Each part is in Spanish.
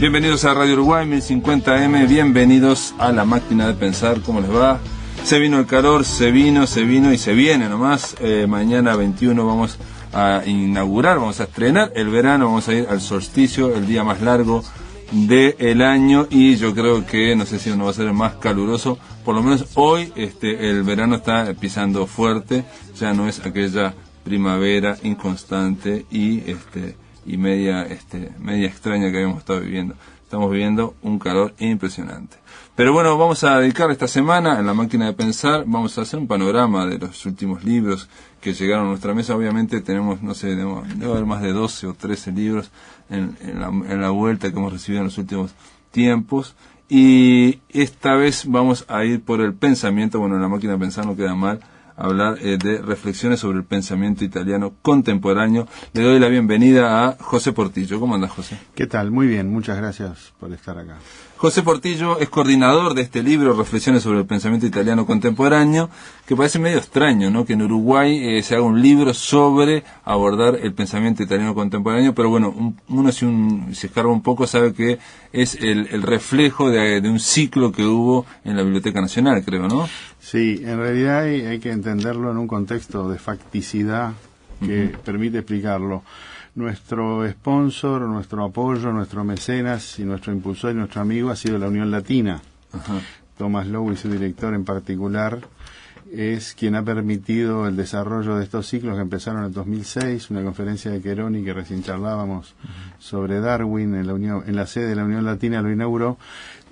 Bienvenidos a Radio Uruguay 1050M, bienvenidos a La Máquina de Pensar. ¿Cómo les va? Se vino el calor, se vino y se viene nomás. Mañana 21 vamos a inaugurar, vamos a estrenar el verano, vamos a ir al solsticio, el día más largo del año, y yo creo que, no sé si uno va a ser más caluroso, por lo menos hoy el verano está pisando fuerte, ya no es aquella primavera inconstante y media extraña que habíamos estado viviendo. Estamos viviendo un calor impresionante. Pero bueno, vamos a dedicar esta semana en La Máquina de Pensar, vamos a hacer un panorama de los últimos libros que llegaron a nuestra mesa. Obviamente tenemos, no sé, debe haber más de 12 o 13 libros en la vuelta que hemos recibido en los últimos tiempos. Y esta vez vamos a ir por el pensamiento. Bueno, en La Máquina de Pensar no queda mal hablar de reflexiones sobre el pensamiento italiano contemporáneo. Le doy la bienvenida a José Portillo. ¿Cómo andas, José? ¿Qué tal? Muy bien, muchas gracias por estar acá. José Portillo es coordinador de este libro, Reflexiones sobre el pensamiento italiano contemporáneo, que parece medio extraño, ¿no?, que en Uruguay se haga un libro sobre abordar el pensamiento italiano contemporáneo, pero bueno, uno si escarba un poco sabe que es el reflejo de un ciclo que hubo en la Biblioteca Nacional, creo, ¿no? Sí, en realidad hay que entenderlo en un contexto de facticidad que permite explicarlo. Nuestro sponsor, nuestro apoyo, nuestro mecenas y nuestro impulsor y nuestro amigo ha sido la Unión Latina. Ajá. Thomas Lowe y su director en particular es quien ha permitido el desarrollo de estos ciclos que empezaron en el 2006, una conferencia de Cheroni que recién charlábamos sobre Darwin en la sede de la Unión Latina lo inauguró.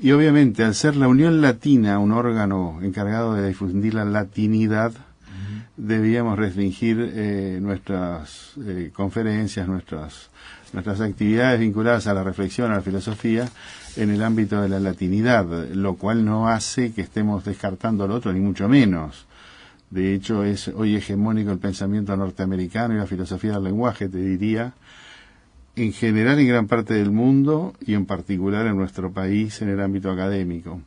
Y obviamente, al ser la Unión Latina un órgano encargado de difundir la latinidad, debíamos restringir nuestras conferencias, nuestras actividades vinculadas a la reflexión, a la filosofía, en el ámbito de la latinidad, lo cual no hace que estemos descartando lo otro, ni mucho menos. De hecho, es hoy hegemónico el pensamiento norteamericano y la filosofía del lenguaje, te diría, en general en gran parte del mundo y en particular en nuestro país en el ámbito académico.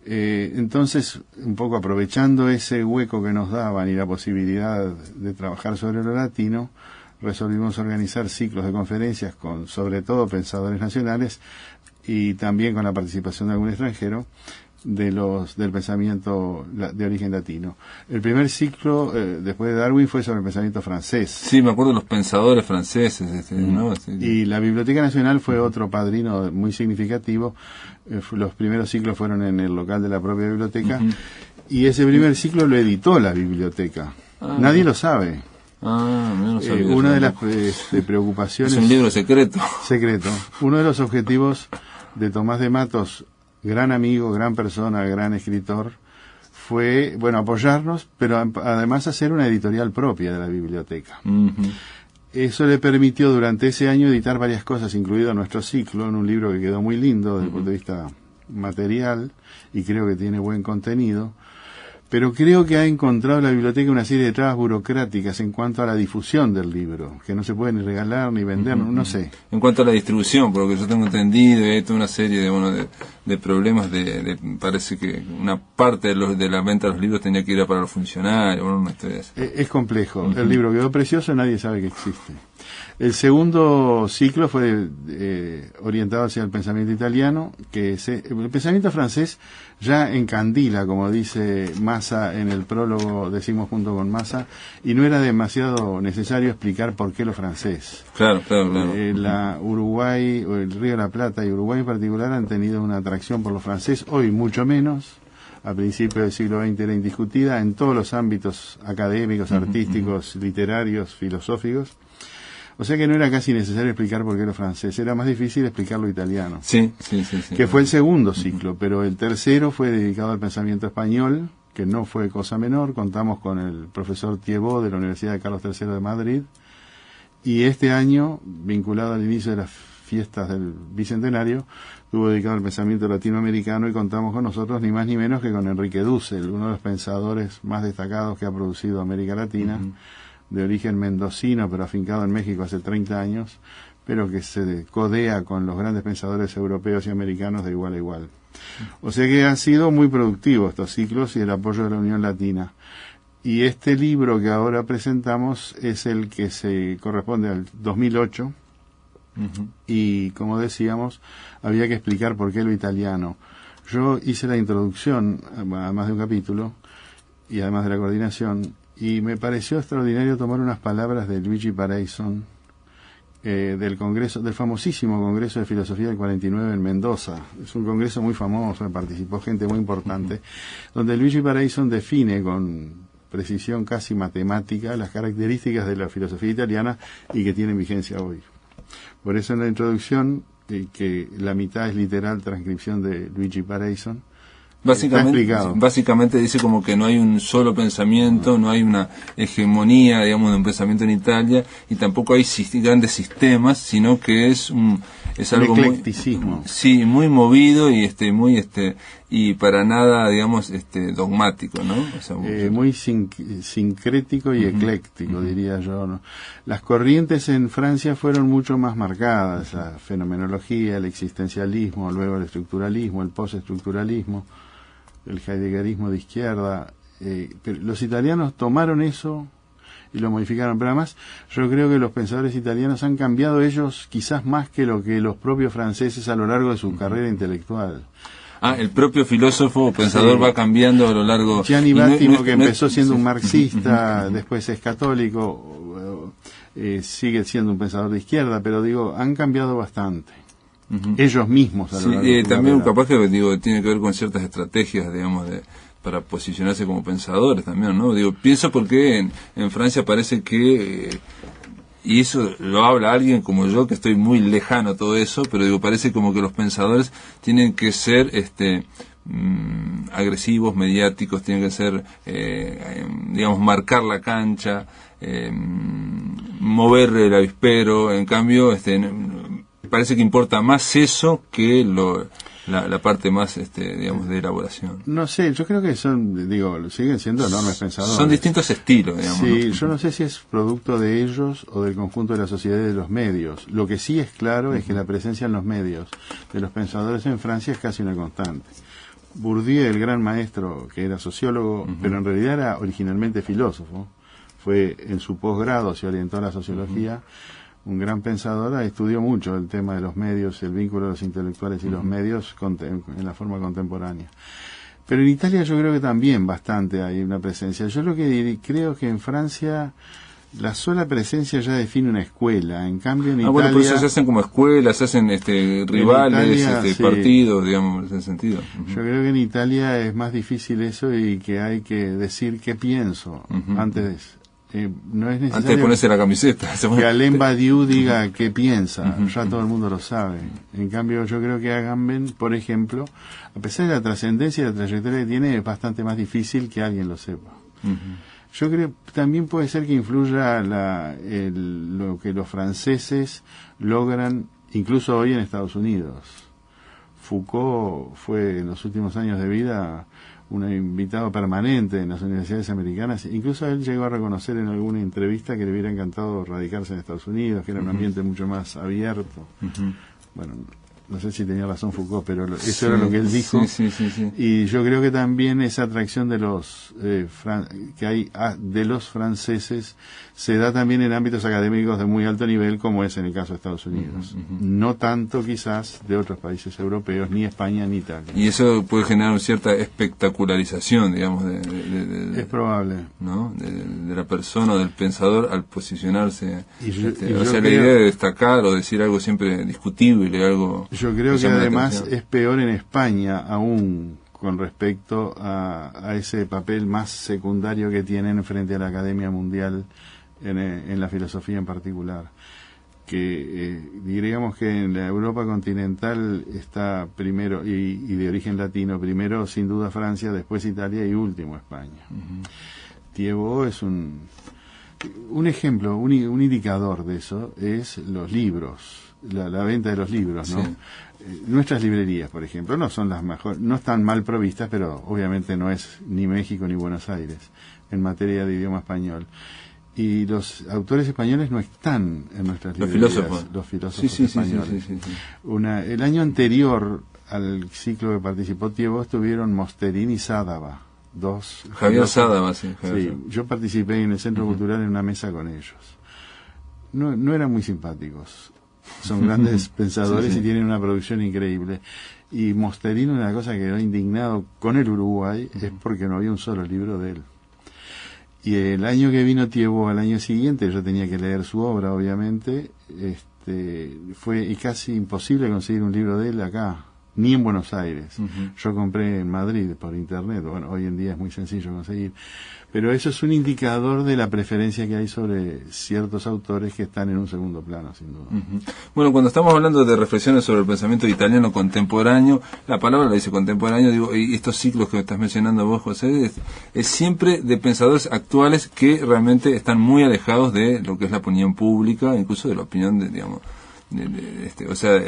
Entonces, un poco aprovechando ese hueco que nos daban y la posibilidad de trabajar sobre lo latino, resolvimos organizar ciclos de conferencias con, sobre todo, pensadores nacionales y también con la participación de algún extranjero del pensamiento de origen latino. El primer ciclo, después de Darwin, fue sobre el pensamiento francés. Sí, me acuerdo de los pensadores franceses, ¿no? Sí. Y la Biblioteca Nacional fue otro padrino muy significativo. Los primeros ciclos fueron en el local de la propia biblioteca, y ese primer ciclo lo editó la biblioteca. Nadie lo sabe. No sabía una de las preocupaciones... Es un libro secreto. Secreto. Uno de los objetivos de Tomás de Matos, gran amigo, gran persona, gran escritor, fue, apoyarnos, pero además hacer una editorial propia de la biblioteca. Eso le permitió durante ese año editar varias cosas, incluido nuestro ciclo, en un libro que quedó muy lindo desde el punto de vista material y creo que tiene buen contenido. Pero creo que ha encontrado en la biblioteca una serie de trabas burocráticas en cuanto a la difusión del libro, que no se puede ni regalar ni vender, no sé. En cuanto a la distribución, por lo que yo tengo entendido, hay toda una serie de problemas parece que una parte de la venta de los libros tenía que ir a para los funcionarios, una historia así. Es complejo. El libro quedó precioso, nadie sabe que existe. El segundo ciclo fue orientado hacia el pensamiento italiano, el pensamiento francés ya encandila, como dice Massa en el prólogo, decimos junto con Massa, y no era demasiado necesario explicar por qué lo francés. Claro. Uruguay, o el Río de la Plata y Uruguay en particular han tenido una atracción por lo francés, hoy mucho menos. A principios del siglo XX era indiscutida en todos los ámbitos académicos, artísticos, literarios, filosóficos. O sea que no era casi necesario explicar por qué lo francés, era más difícil explicar lo italiano. Sí. Que fue el segundo ciclo, pero el tercero fue dedicado al pensamiento español, que no fue cosa menor. Contamos con el profesor Thiébaut de la Universidad de Carlos III de Madrid, y este año, vinculado al inicio de las fiestas del Bicentenario, estuvo dedicado al pensamiento latinoamericano, y contamos con nosotros ni más ni menos que con Enrique Dussel, uno de los pensadores más destacados que ha producido América Latina, de origen mendocino, pero afincado en México hace 30 años, pero que se codea con los grandes pensadores europeos y americanos de igual a igual. O sea que han sido muy productivos estos ciclos y el apoyo de la Unión Latina. Y este libro que ahora presentamos es el que se corresponde al 2008, Y como decíamos, había que explicar por qué lo italiano. Yo hice la introducción, además de un capítulo, y además de la coordinación, y me pareció extraordinario tomar unas palabras de Luigi Pareison, del congreso, del famosísimo Congreso de Filosofía del 49 en Mendoza. Es un congreso muy famoso, participó gente muy importante, donde Luigi Pareison define con precisión casi matemática las características de la filosofía italiana y que tienen vigencia hoy. Por eso en la introducción, que la mitad es literal transcripción de Luigi Pareison, básicamente dice como que no hay un solo pensamiento, no hay una hegemonía, digamos, de un pensamiento en Italia, y tampoco hay grandes sistemas, sino que es algo eclecticismo. Muy movido y para nada, digamos, dogmático, ¿no? O sea, muy sincrético y ecléctico, diría yo, ¿no? Las corrientes en Francia fueron mucho más marcadas: la fenomenología, el existencialismo, luego el estructuralismo, el postestructuralismo, el heideggerismo de izquierda. Pero los italianos tomaron eso y lo modificaron, pero además yo creo que los pensadores italianos han cambiado ellos quizás más que lo que los propios franceses a lo largo de su carrera intelectual. El propio filósofo o pensador va cambiando a lo largo. Gianni Vattimo, que empezó siendo un marxista, después es católico, sigue siendo un pensador de izquierda, pero digo, han cambiado bastante. Ellos mismos a lo largo de su también carrera. capaz que tiene que ver con ciertas estrategias, digamos, para posicionarse como pensadores también, ¿no? Pienso porque en Francia parece que y eso lo habla alguien como yo, que estoy muy lejano a todo eso, pero parece como que los pensadores tienen que ser agresivos, mediáticos, tienen que ser, digamos, marcar la cancha, mover el avispero. En cambio, parece que importa más eso que la parte más, digamos, de elaboración. No sé, yo creo que siguen siendo enormes pensadores. Son distintos estilos, digamos. Sí, ¿no? Yo no sé si es producto de ellos o del conjunto de la sociedad y de los medios. Lo que sí es claro es que la presencia en los medios de los pensadores en Francia es casi una constante. Bourdieu, el gran maestro, que era sociólogo, pero en realidad era originalmente filósofo, en su posgrado se orientó a la sociología. Un gran pensador, estudió mucho el tema de los medios, el vínculo de los intelectuales y los medios en la forma contemporánea. Pero en Italia yo creo que también bastante hay una presencia. Yo creo que en Francia la sola presencia ya define una escuela. En cambio en Italia... Bueno, por eso se hacen como escuelas, se hacen rivales, Italia, partidos, digamos, en ese sentido. Yo creo que en Italia es más difícil eso y que hay que decir qué pienso antes. No es necesario antes de ponerse la camiseta. Que Alain Badiou diga qué piensa, ya todo el mundo lo sabe. En cambio, yo creo que Agamben, por ejemplo, a pesar de la trascendencia y la trayectoria que tiene, es bastante más difícil que alguien lo sepa. Yo creo que también puede ser que influya lo que los franceses logran, incluso hoy en Estados Unidos. Foucault fue en los últimos años de vida un invitado permanente en las universidades americanas. Incluso él llegó a reconocer en alguna entrevista que le hubiera encantado radicarse en Estados Unidos, que era un ambiente mucho más abierto. Bueno, no sé si tenía razón Foucault, pero eso era lo que él dijo. Sí. Y yo creo que también esa atracción de los que hay de los franceses se da también en ámbitos académicos de muy alto nivel, como es en el caso de Estados Unidos. No tanto quizás de otros países europeos, ni España ni Italia. Y eso puede generar una cierta espectacularización, digamos, es probable, ¿no? De la persona o del pensador al posicionarse. La idea de destacar o decir algo siempre discutible, algo... Yo creo que además es peor en España aún con respecto a ese papel más secundario que tienen frente a la Academia Mundial en la filosofía en particular. Que diríamos que en la Europa continental está primero, y de origen latino, primero sin duda Francia, después Italia y último España. Thiébaut es un ejemplo, un indicador de eso es los libros. La venta de los libros, ¿no? Sí. Nuestras librerías, por ejemplo, no son las mejores, no están mal provistas, pero obviamente no es ni México ni Buenos Aires en materia de idioma español. Y los autores españoles no están en nuestras librerías. Los filósofos españoles. Sí. El año anterior al ciclo que participó Thiébaut estuvieron Mosterín y Sádava. Javier Sádava, sí. Yo participé en el Centro Cultural en una mesa con ellos. No eran muy simpáticos. son grandes pensadores Sí, sí. y tienen una producción increíble. Y Mosterino, una cosa que quedó indignado con el Uruguay, es porque no había un solo libro de él. Y el año que vino Thiébaut, al año siguiente, yo tenía que leer su obra, obviamente, fue casi imposible conseguir un libro de él acá, ni en Buenos Aires. Yo compré en Madrid por internet, bueno, hoy en día es muy sencillo conseguir, pero eso es un indicador de la preferencia que hay sobre ciertos autores que están en un segundo plano, sin duda. Bueno, cuando estamos hablando de reflexiones sobre el pensamiento italiano contemporáneo, la palabra la dice contemporáneo, digo, y estos ciclos que estás mencionando vos, José, es siempre de pensadores actuales que realmente están muy alejados de lo que es la opinión pública, incluso de la opinión de, digamos, o sea,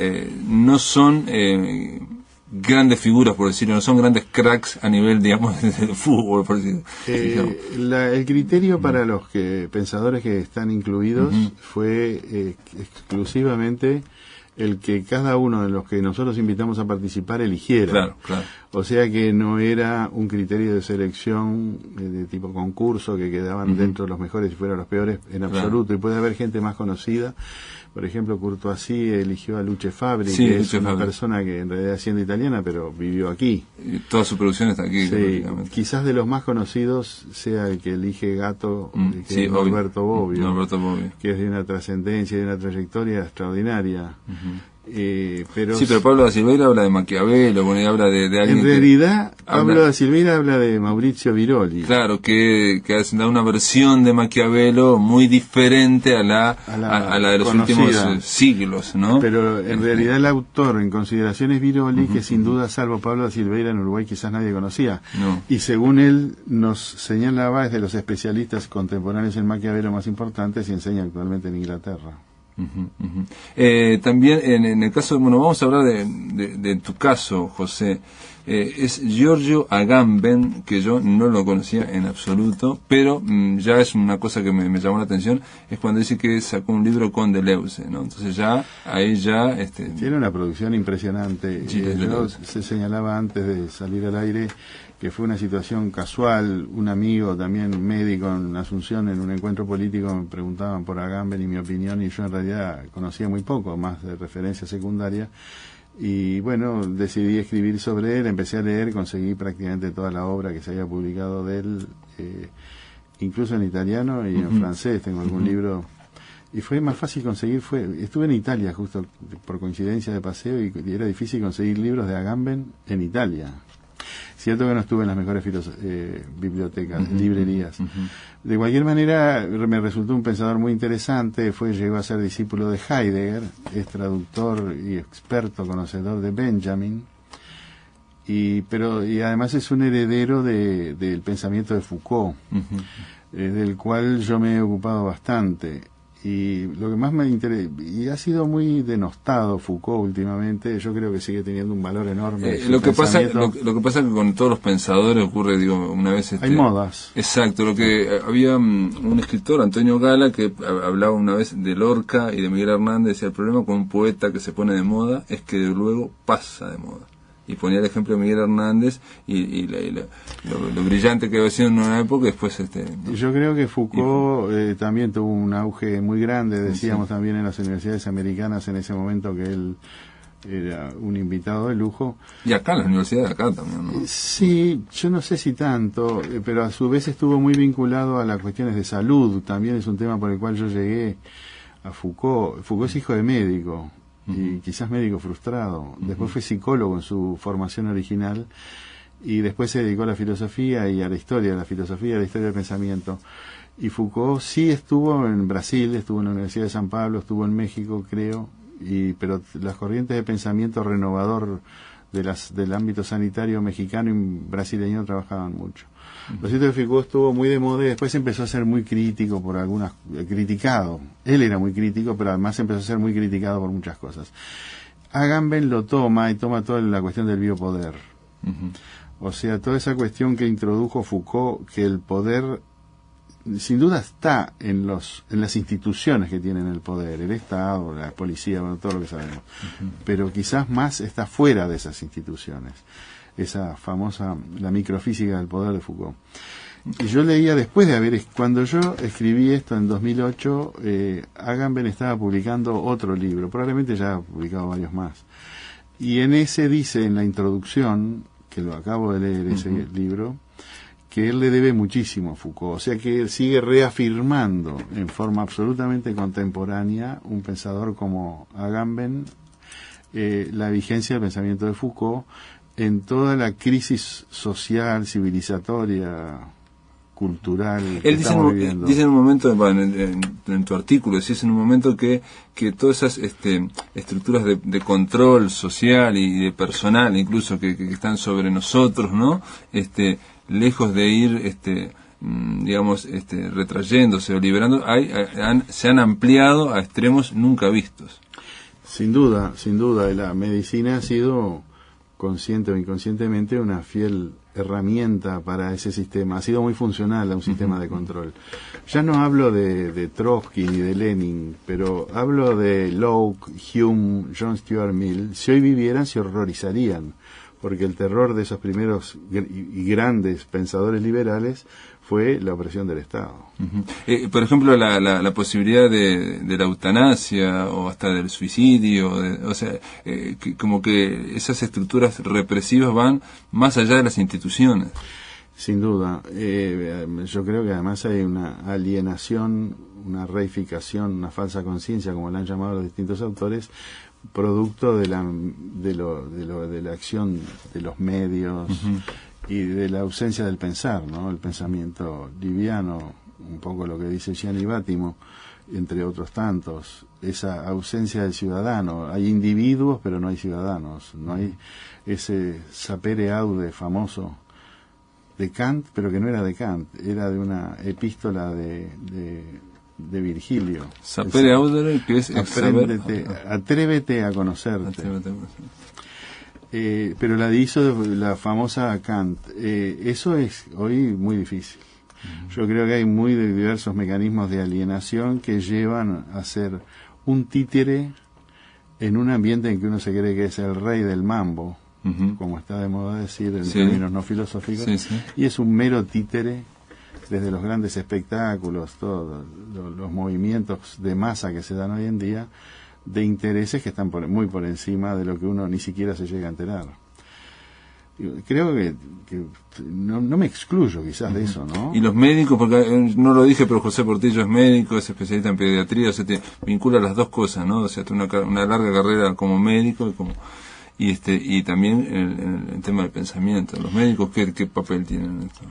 no son grandes figuras, por decirlo, no son grandes cracks a nivel, digamos, del fútbol, por decirlo. El criterio para los pensadores que están incluidos fue exclusivamente el que cada uno de los que nosotros invitamos a participar eligiera. Claro, claro. O sea que no era un criterio de selección de tipo concurso que quedaban dentro de los mejores y fueran los peores en absoluto. Claro. Y puede haber gente más conocida. Por ejemplo, Courtoisie eligió a Luce Fabbri, que es una persona que en realidad siendo italiana, pero vivió aquí. Y toda su producción está aquí. Sí, quizás de los más conocidos sea el que elige Gatto, que es Norberto Bobbio, que es de una trascendencia y de una trayectoria extraordinaria. Pero Pablo da Silveira habla de Maquiavelo, bueno, y habla de alguien. En realidad, Pablo da Silveira habla de Maurizio Viroli. Claro, que da una versión de Maquiavelo muy diferente a la de los últimos siglos, ¿no? Pero en realidad el autor en consideración es Viroli, que sin duda, salvo Pablo da Silveira, en Uruguay quizás nadie conocía. No. Y según él nos señalaba, es de los especialistas contemporáneos en Maquiavelo más importantes y enseña actualmente en Inglaterra. También en el caso, bueno, vamos a hablar de tu caso, José. Es Giorgio Agamben, que yo no lo conocía en absoluto, pero ya es una cosa que me llamó la atención, es cuando dice que sacó un libro con Deleuze, ¿no? Entonces ahí ya... Tiene una producción impresionante. Sí, se señalaba antes de salir al aire que fue una situación casual. Un amigo también médico en Asunción, en un encuentro político, me preguntaban por Agamben y mi opinión, y yo en realidad conocía muy poco, más de referencia secundaria. Y bueno, decidí escribir sobre él, empecé a leer, conseguí prácticamente toda la obra que se había publicado de él, incluso en italiano y en francés, tengo algún libro. Y fue más fácil conseguir, estuve en Italia justo por coincidencia de paseo, y era difícil conseguir libros de Agamben en Italia. Cierto que no estuve en las mejores bibliotecas, librerías. De cualquier manera, me resultó un pensador muy interesante. Llegó a ser discípulo de Heidegger, es traductor y experto conocedor de Benjamin, y además es un heredero del pensamiento de Foucault, del cual yo me he ocupado bastante. Y lo que más me interesa, y ha sido muy denostado Foucault últimamente, yo creo que sigue teniendo un valor enorme. Lo que pasa es que con todos los pensadores ocurre, digo, una vez... hay modas. Exacto, había un escritor, Antonio Gala, que hablaba una vez de Lorca y de Miguel Hernández, decía, el problema con un poeta que se pone de moda es que luego pasa de moda. Y ponía el ejemplo de Miguel Hernández y lo brillante que había sido en una época, después Yo creo que Foucault también tuvo un auge muy grande, decíamos también en las universidades americanas en ese momento que él era un invitado de lujo. Y acá en las universidades de acá también, ¿no? Sí, yo no sé si tanto, pero a su vez estuvo muy vinculado a las cuestiones de salud, también es un tema por el cual yo llegué a Foucault. Foucault es hijo de médico, y quizás médico frustrado. Después fue psicólogo en su formación original, y después se dedicó a la filosofía y a la historia, la filosofía y a la historia del pensamiento. Y Foucault sí estuvo en Brasil, estuvo en la Universidad de San Pablo, estuvo en México, creo, pero las corrientes de pensamiento renovador del ámbito sanitario mexicano y brasileño trabajaban mucho. Lo cierto es que Foucault estuvo muy de moda y después empezó a ser muy crítico por criticado. Él era muy crítico, pero además empezó a ser muy criticado por muchas cosas. Agamben lo toma toda la cuestión del biopoder. O sea, toda esa cuestión que introdujo Foucault, que el poder sin duda está en las instituciones que tienen el poder, el Estado, la policía, bueno, todo lo que sabemos. Pero quizás más está fuera de esas instituciones. Esa famosa, la microfísica del poder de Foucault. Y yo leía después de haber, cuando yo escribí esto en 2008, Agamben estaba publicando otro libro, probablemente ya ha publicado varios más. Y en ese dice, en la introducción, que lo acabo de leer ese libro, que él le debe muchísimo a Foucault, o sea que él sigue reafirmando en forma absolutamente contemporánea un pensador como Agamben, la vigencia del pensamiento de Foucault en toda la crisis social, civilizatoria, cultural que estamos viviendo. Dice en un momento, en tu artículo, decís en un momento que todas esas estructuras de control social y de personal, incluso que están sobre nosotros, ¿no? Lejos de ir, digamos, retrayéndose o liberando, se han ampliado a extremos nunca vistos. Sin duda, y la medicina ha sido, consciente o inconscientemente, una fiel herramienta para ese sistema. Ha sido muy funcional a un sistema de control. Ya no hablo de Trotsky ni de Lenin, pero hablo de Locke, Hume, John Stuart Mill. Si hoy vivieran, se horrorizarían, porque el terror de esos primeros y grandes pensadores liberales fue la opresión del Estado. Por ejemplo, la posibilidad de la eutanasia o hasta del suicidio, como que esas estructuras represivas van más allá de las instituciones. Sin duda. Yo creo que además hay una alienación, una reificación, una falsa conciencia, como la han llamado los distintos autores, producto de la acción de los medios y de la ausencia del pensar, ¿no? El pensamiento liviano, un poco lo que dice Gianni Vattimo, entre otros tantos, esa ausencia del ciudadano. Hay individuos, pero no hay ciudadanos. No hay ese sapere aude famoso de Kant, pero que no era de Kant, era de una epístola de Virgilio. Sapere aude, que es atrévete a conocerte. Pero la hizo la famosa Kant. Eso es hoy muy difícil. Yo creo que hay muy diversos mecanismos de alienación que llevan a ser un títere en un ambiente en que uno se cree que es el rey del mambo, como está de moda decir en términos no filosóficos, y es un mero títere desde los grandes espectáculos, todos los movimientos de masa que se dan hoy en día, de intereses que están muy por encima de lo que uno ni siquiera se llega a enterar. Creo que no me excluyo quizás de eso, ¿no? Y los médicos, porque no lo dije, pero José Portillo es médico, es especialista en pediatría, o sea, te vincula las dos cosas, ¿no? O sea, una larga carrera como médico y también el tema del pensamiento. ¿Los médicos qué papel tienen en esto?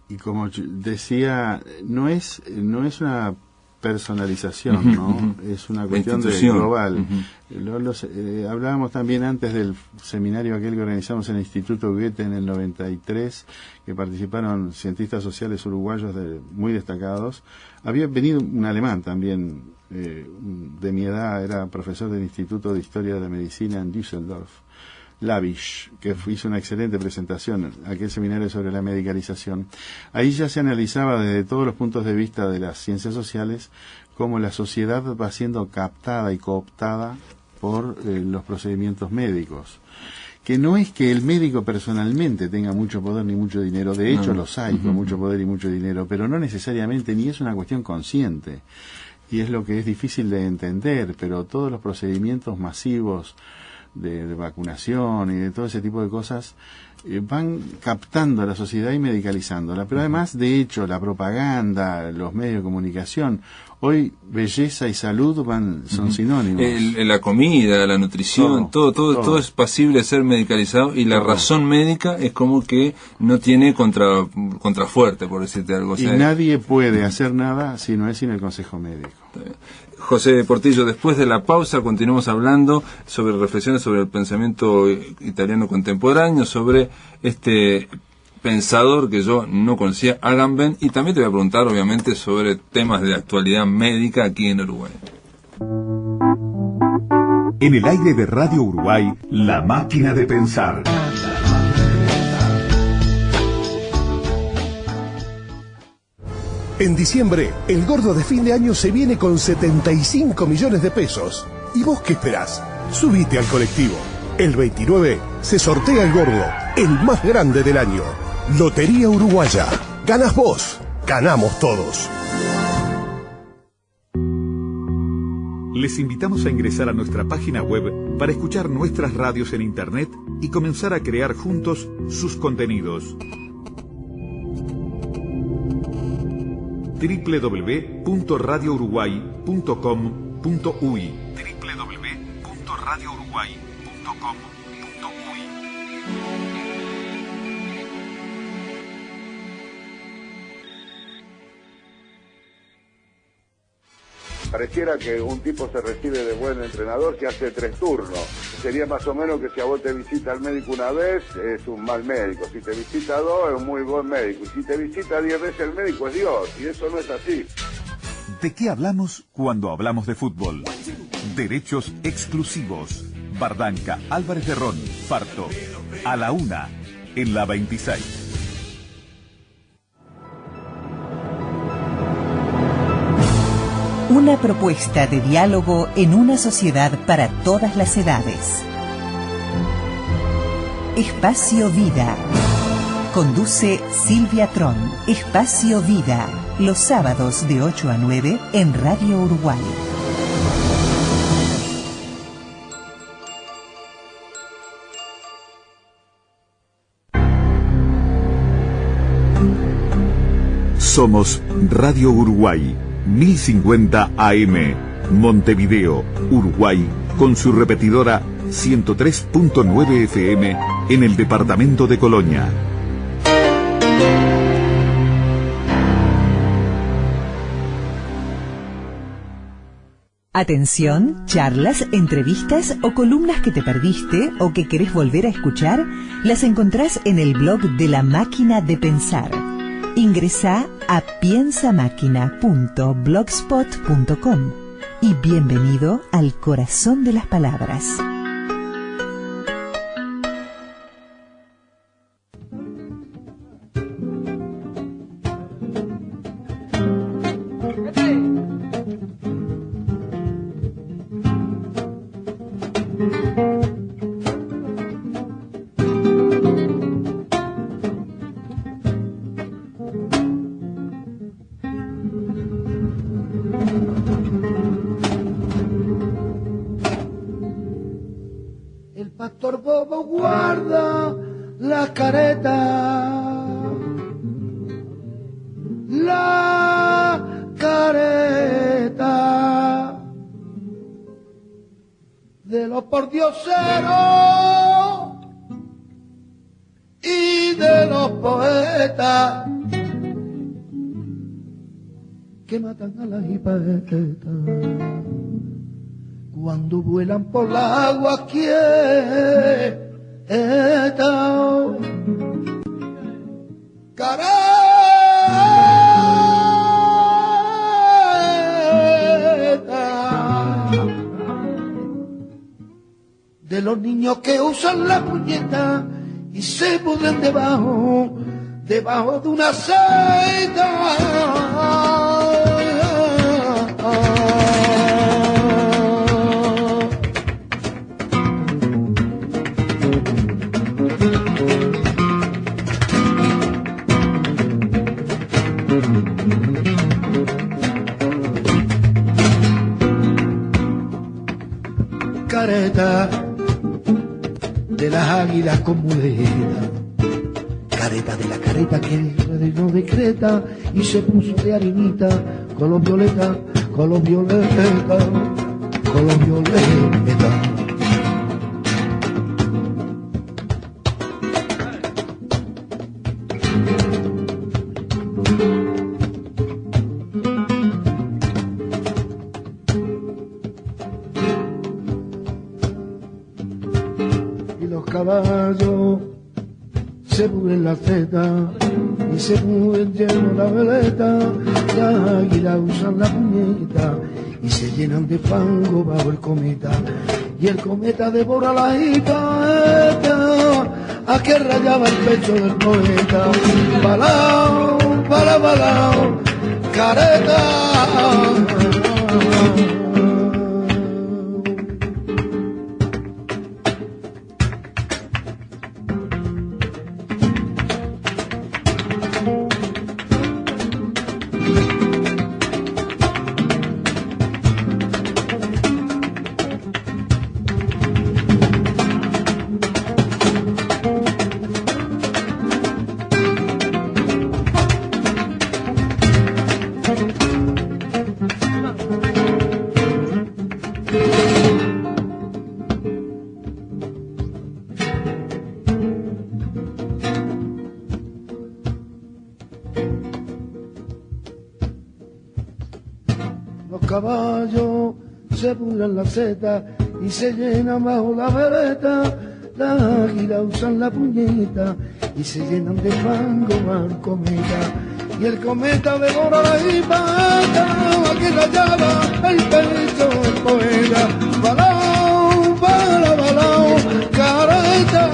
Y como decía, no es una personalización, ¿no? Es una cuestión global. Hablábamos también antes del seminario aquel que organizamos en el Instituto Goethe en el 93, que participaron cientistas sociales uruguayos muy destacados. Había venido un alemán también, de mi edad, era profesor del Instituto de Historia de la Medicina en Düsseldorf, Lavish, que hizo una excelente presentación, aquel seminario sobre la medicalización. Ahí ya se analizaba desde todos los puntos de vista de las ciencias sociales cómo la sociedad va siendo captada y cooptada por los procedimientos médicos. Que no es que el médico personalmente tenga mucho poder ni mucho dinero, de hecho los hay con mucho poder y mucho dinero, pero no necesariamente, ni es una cuestión consciente. Y es lo que es difícil de entender, pero todos los procedimientos masivos de vacunación y de todo ese tipo de cosas van captando a la sociedad y medicalizándola. Pero además, de hecho, la propaganda, los medios de comunicación, hoy belleza y salud son sinónimos. La comida, la nutrición, todo es pasible de ser medicalizado, y la razón médica es como que no tiene contrafuerte, por decirte algo. O sea, y nadie puede hacer nada si no es sin el consejo médico. José Portillo, después de la pausa continuamos hablando sobre reflexiones sobre el pensamiento italiano contemporáneo, sobre este pensador que yo no conocía, Agamben, y también te voy a preguntar obviamente sobre temas de actualidad médica aquí en Uruguay. En el aire de Radio Uruguay, La Máquina de Pensar. En diciembre, el gordo de fin de año se viene con 75 millones de pesos. ¿Y vos qué esperás? Subite al colectivo. El 29 se sortea el gordo, el más grande del año. Lotería Uruguaya. Ganas vos, ganamos todos. Les invitamos a ingresar a nuestra página web para escuchar nuestras radios en internet y comenzar a crear juntos sus contenidos. www.radiouruguay.com.uy www.radiouruguay.com.uy Pareciera que un tipo se recibe de buen entrenador que hace 3 turnos. Sería más o menos que si a vos te visita el médico una vez, es un mal médico. Si te visita 2, es un muy buen médico. Y si te visita 10 veces el médico, es Dios. Y eso no es así. ¿De qué hablamos cuando hablamos de fútbol? Derechos exclusivos. Bardanca, Álvarez de Ron, Farto. A la 1, en la 26. Una propuesta de diálogo en una sociedad para todas las edades. Espacio Vida. Conduce Silvia Tron. Espacio Vida. Los sábados de 8 a 9 en Radio Uruguay. Somos Radio Uruguay. 1050 AM, Montevideo, Uruguay, con su repetidora 103.9 FM en el departamento de Colonia. Atención, charlas, entrevistas o columnas que te perdiste o que querés volver a escuchar, las encontrás en el blog de La Máquina de Pensar. Ingresá a piensamáquina.blogspot.com y bienvenido al corazón de las palabras. Cuando vuelan por la agua quieta, careta de los niños que usan la puñeta y se pudren debajo de una aceita. Careta de las águilas con muleta, careta de la careta que no decreta y se puso de harinita color violeta, color violeta, color violeta. Caballos se pudren la teta y se pudren lleno la veleta, las águilas usan la puñeta y se llenan de fango bajo el cometa y el cometa devora la gita a que rayaba el pecho del poeta. Balao, balao, balao, careta. caballos se pudren la seta y se llenan bajo la vereta. Las águilas usan la puñeta y se llenan de fango al cometa. Y el cometa devora la jipata que rayaba el pecho del poeta. Balao, bala, balao, careta.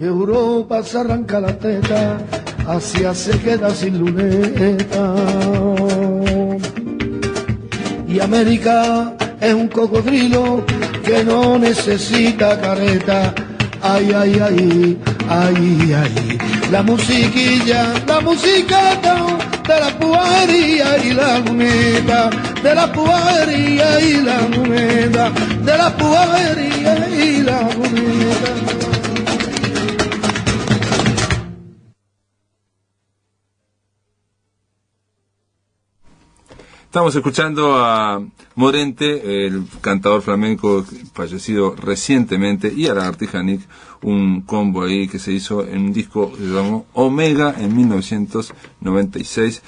Europa se arranca la teta, Asia se queda sin luneta. Y América es un cocodrilo que no necesita careta. Ay, ay, ay, ay, ay. La musiquilla, la musicata de la puaría y la luneta, de la puaría y la luneta, de la puaría y la luneta. Estamos escuchando a Morente, el cantador flamenco fallecido recientemente, y a Lagartija Nick, un combo ahí que se hizo en un disco que se llamó Omega en 1996.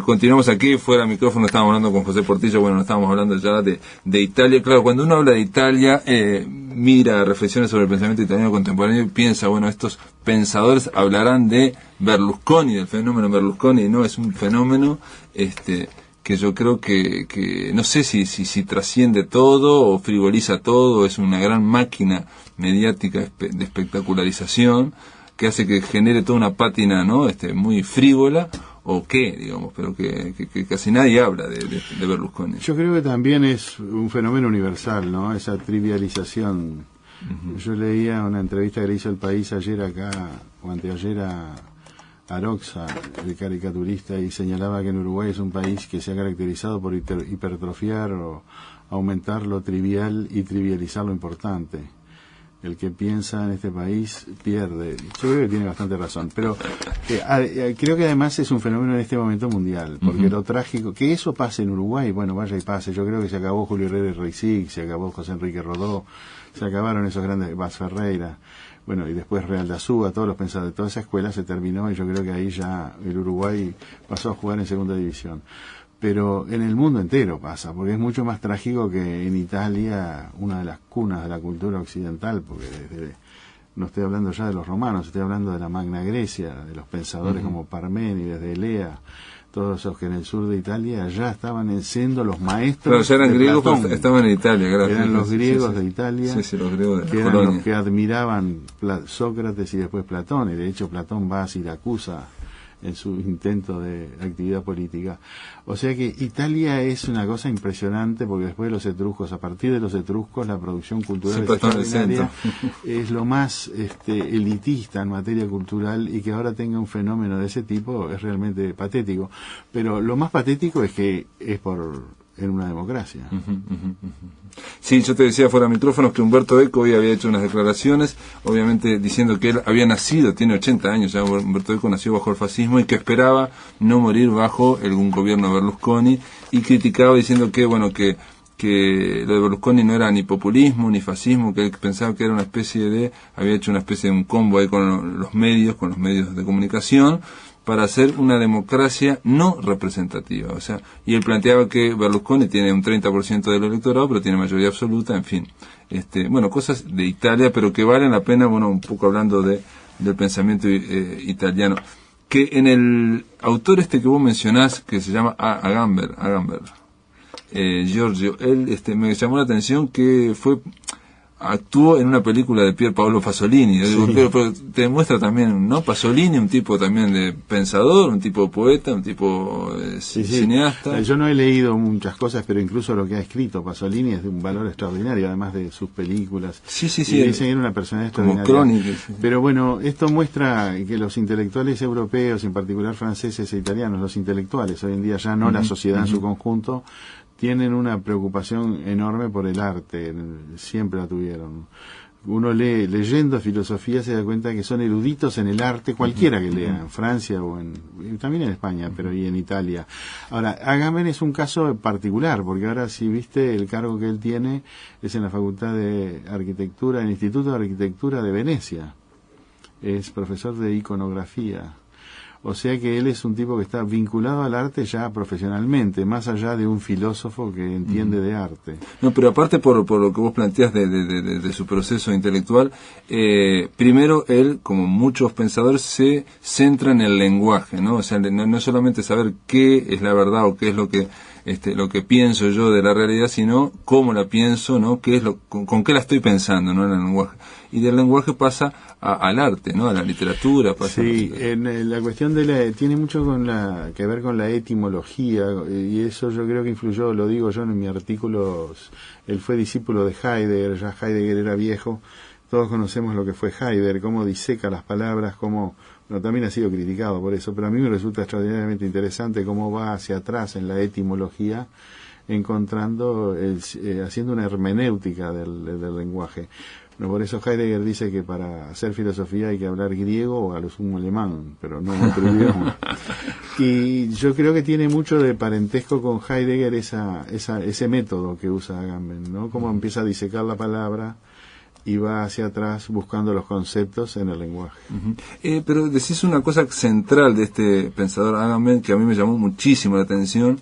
Continuamos aquí, fuera de micrófono, estábamos hablando con José Portillo, bueno, estábamos hablando ya de Italia. Claro, cuando uno habla de Italia, mira reflexiones sobre el pensamiento italiano contemporáneo y piensa, bueno, estos pensadores hablarán de Berlusconi, del fenómeno Berlusconi, no, es un fenómeno, que yo creo que no sé si trasciende todo o frivoliza todo, es una gran máquina mediática de espectacularización que hace que genere toda una pátina, ¿no? Muy frívola, o qué, digamos, pero que casi nadie habla de Berlusconi. Yo creo que también es un fenómeno universal, ¿no? Esa trivialización. Uh-huh. Yo leía una entrevista que le hizo El País ayer acá, o anteayer a Aroxa, el caricaturista, y señalaba que en Uruguay es un país que se ha caracterizado por hipertrofiar o aumentar lo trivial y trivializar lo importante. El que piensa en este país pierde. Yo creo que tiene bastante razón, pero creo que además es un fenómeno en este momento mundial, porque lo trágico, que eso pase en Uruguay, bueno, vaya y pase. Yo creo que se acabó Julio Herrera y Reisig, se acabó José Enrique Rodó, se acabaron esos grandes, Vaz Ferreira, bueno, y después Real de Azúa, todos los pensadores de toda esa escuela se terminó, y yo creo que ahí ya el Uruguay pasó a jugar en segunda división. Pero en el mundo entero pasa, porque es mucho más trágico que en Italia, una de las cunas de la cultura occidental, porque no estoy hablando ya de los romanos, estoy hablando de la Magna Grecia, de los pensadores como Parménides, de Elea, todos esos que en el sur de Italia ya estaban siendo los maestros. Claro, ya eran de griegos, Platón. Estaban en Italia, gracias. Eran los griegos de Italia, los griegos de que eran Colonia, los que admiraban Sócrates y después Platón, y de hecho Platón va a Siracusa en su intento de actividad política. O sea que Italia es una cosa impresionante, porque después de los etruscos, a partir de los etruscos, la producción cultural es extraordinaria, es lo más elitista en materia cultural, y que ahora tenga un fenómeno de ese tipo es realmente patético. Pero lo más patético es que es en una democracia. Sí, yo te decía fuera de micrófonos que Umberto Eco hoy había hecho unas declaraciones, obviamente diciendo que él había nacido, tiene 80 años ya, Umberto Eco nació bajo el fascismo y que esperaba no morir bajo un gobierno de Berlusconi, y criticaba diciendo que, bueno, que lo de Berlusconi no era ni populismo ni fascismo, que él pensaba que era una especie había hecho una especie de un combo ahí con los medios de comunicación, para hacer una democracia no representativa. O sea, y él planteaba que Berlusconi tiene un 30% del electorado, pero tiene mayoría absoluta, en fin. Bueno, cosas de Italia, pero que valen la pena, bueno, un poco hablando del pensamiento italiano. Que en el autor que vos mencionás, que se llama Agamben, Giorgio, él me llamó la atención que actuó en una película de Pier Paolo Pasolini. Yo digo, pero te demuestra también, ¿no? Pasolini, un tipo también de pensador, un tipo poeta, un tipo cineasta. Yo no he leído muchas cosas, pero incluso lo que ha escrito Pasolini es de un valor extraordinario, además de sus películas. Sí. Y dicen que era una personalidad extraordinaria. Como crónica. Pero bueno, esto muestra que los intelectuales europeos, en particular franceses e italianos, los intelectuales, hoy en día ya no la sociedad en su conjunto, tienen una preocupación enorme por el arte, siempre la tuvieron. Uno leyendo filosofía se da cuenta que son eruditos en el arte, cualquiera que lea, en Francia o también en España, pero y en Italia. Ahora, Agamben es un caso particular, porque ahora si viste el cargo que él tiene es en la Facultad de Arquitectura, en el Instituto de Arquitectura de Venecia. Es profesor de iconografía. O sea que él es un tipo que está vinculado al arte ya profesionalmente, más allá de un filósofo que entiende de arte. No, pero aparte por lo que vos planteás de su proceso intelectual, primero él, como muchos pensadores, se centra en el lenguaje, ¿no? O sea, no solamente saber qué es la verdad o qué es lo que pienso yo de la realidad, sino cómo la pienso, ¿no? Qué es con qué la estoy pensando, ¿no? En el lenguaje. Y del lenguaje pasa al arte, ¿no? A la literatura. Pasa sí, la cuestión tiene mucho que ver con la etimología, y eso yo creo que influyó, lo digo yo en mi artículo. Él fue discípulo de Heidegger, ya Heidegger era viejo, todos conocemos lo que fue Heidegger, cómo diseca las palabras, cómo, bueno, también ha sido criticado por eso, pero a mí me resulta extraordinariamente interesante cómo va hacia atrás en la etimología, encontrando, haciendo una hermenéutica del lenguaje. Bueno, por eso Heidegger dice que para hacer filosofía hay que hablar griego o a lo sumo alemán, pero no otro idioma. Y yo creo que tiene mucho de parentesco con Heidegger ese método que usa Agamben, ¿no? Cómo empieza a disecar la palabra y va hacia atrás buscando los conceptos en el lenguaje. Pero decís una cosa central de este pensador Agamben que a mí me llamó muchísimo la atención